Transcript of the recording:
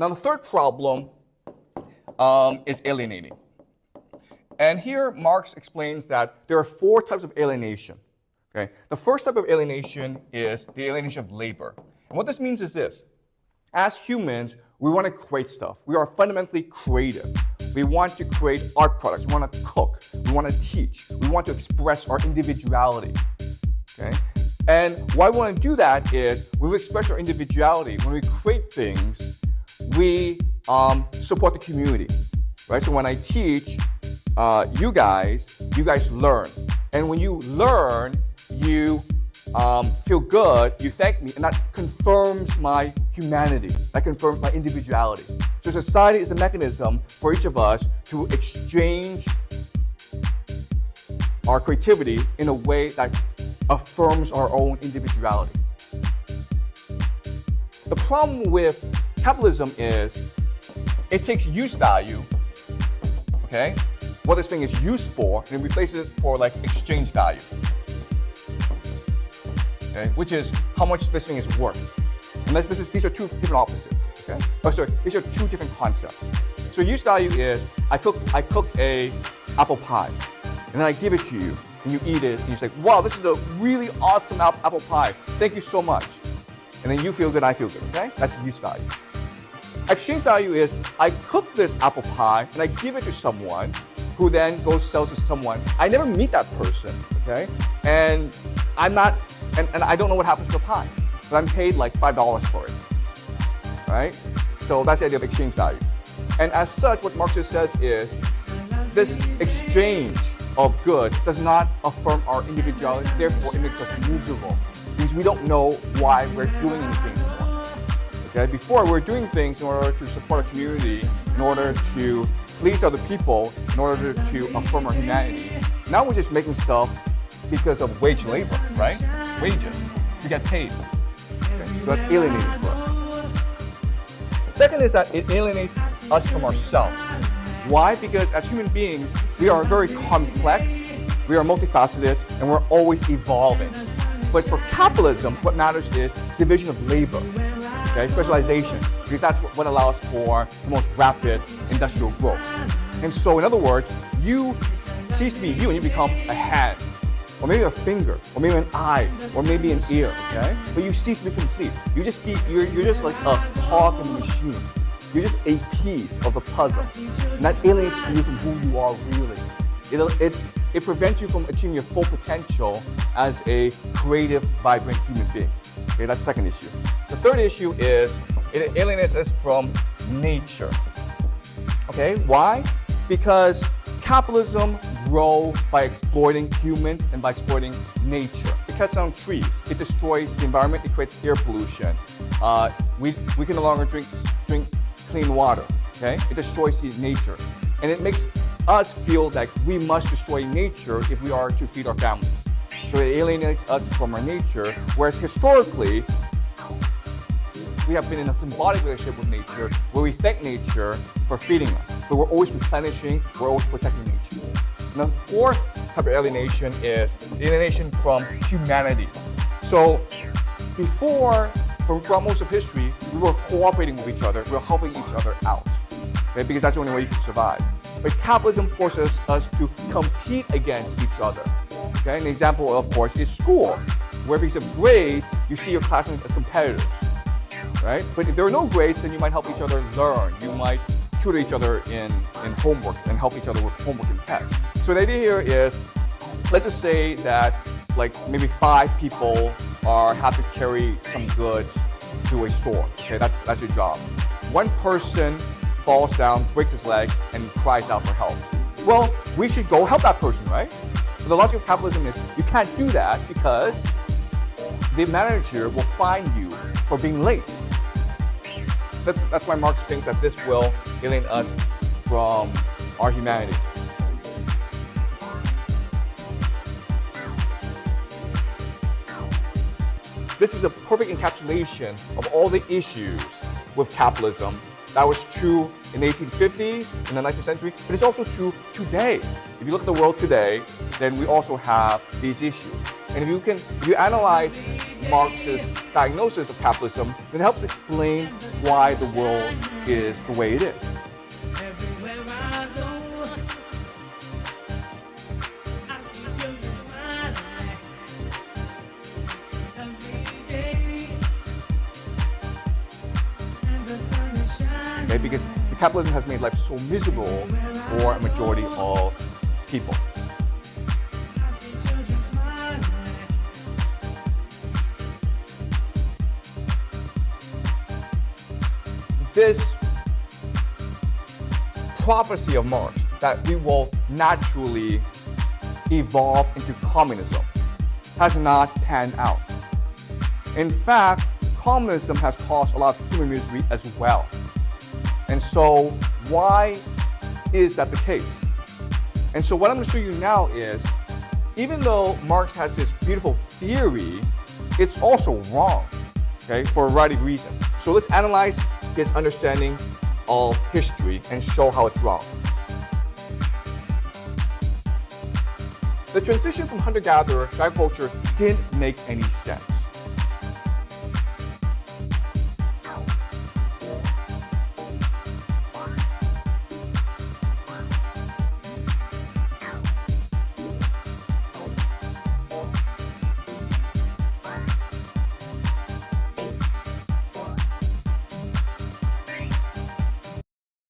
Now, the third problem is alienating. And here, Marx explains that there are 4 types of alienation. Okay? The first type of alienation is the alienation of labor. And what this means is this. As humans, we want to create stuff. We are fundamentally creative. We want to create art products. We want to cook. We want to teach. We want to express our individuality. Okay? And why we want to do that is when we express our individuality, when we create things, we support the community. Right? So when I teach, you guys learn. And when you learn, you feel good, you thank me, and that confirms my humanity. That confirms my individuality. So society is a mechanism for each of us to exchange our creativity in a way that affirms our own individuality. The problem with capitalism is it takes use value, okay, what this thing is used for, and it replaces it for like exchange value. Okay, which is how much this thing is worth. And these are 2 different opposites. Okay? Oh, sorry, these are 2 different concepts. So use value is I cook a apple pie, and then I give it to you, and you eat it, and you're like, wow, this is a really awesome apple pie. Thank you so much. And then you feel good, I feel good. Okay? That's use value. Exchange value is I cook this apple pie, and I give it to someone, who then goes sells to someone. I never meet that person. Okay? And I'm not. And I don't know what happens to the pie, but I'm paid like $5 for it, right? So that's the idea of exchange value. And as such, what Marxist says is this exchange of goods does not affirm our individuality, therefore it makes us miserable because we don't know why we're doing anything anymore. Okay? Before, we were doing things in order to support our community, in order to please other people, in order to affirm our humanity. Now we're just making stuff because of wage labor, right? Wages to get paid. Okay? So that's alienating for us. Second is that it alienates us from ourselves. Why? Because as human beings, we are very complex, we are multifaceted, and we're always evolving. But for capitalism, what matters is division of labor, okay? Specialization, because that's what allows for the most rapid industrial growth. And so, in other words, you cease to be you and you become a hand, or maybe a finger, or maybe an eye, or maybe an ear, okay? But you cease to be complete. You're just like a cog in the machine. You're just a piece of the puzzle. And that alienates you from who you are really. It prevents you from achieving your full potential as a creative, vibrant human being. Okay, that's the second issue. The third issue is it alienates us from nature. Okay, why? Because capitalism grows by exploiting humans and by exploiting nature. It cuts down trees. It destroys the environment. It creates air pollution. We can no longer drink clean water. Okay? It destroys the nature, and it makes us feel that we must destroy nature if we are to feed our families. So it alienates us from our nature. Whereas historically, we have been in a symbiotic relationship with nature, where we thank nature for feeding us. So we're always replenishing, we're always protecting nature. And the fourth type of alienation is the alienation from humanity. So before, throughout most of history, we were cooperating with each other, we were helping each other out, okay? Because that's the only way you can survive. But capitalism forces us to compete against each other. Okay? An example, of course, is school, where because of grades, you see your classmates as competitors. Right? But if there are no grades, then you might help each other learn. You might tutor each other in homework and help each other with homework and tests. So the idea here is, let's just say that like maybe 5 people have to carry some goods to a store. Okay, that's your job. One person falls down, breaks his leg, and cries out for help. Well, we should go help that person, right? But the logic of capitalism is you can't do that because the manager will fine you for being late. That's why Marx thinks that this will alienate us from our humanity. This is a perfect encapsulation of all the issues with capitalism. That was true in the 1850s, in the 19th century, but it's also true today. If you look at the world today, then we also have these issues. And if you analyze Marx's diagnosis of capitalism, then it helps explain why the world is the way it is. Okay, because the capitalism has made life so miserable for a majority of people. This prophecy of Marx that we will naturally evolve into communism has not panned out. In fact, communism has caused a lot of human misery as well. And so why is that the case? And so what I'm going to show you now is, even though Marx has this beautiful theory, it's also wrong, okay, for a variety of reasons. So let's analyze his understanding of history and show how it's wrong. The transition from hunter-gatherer to agriculture didn't make any sense.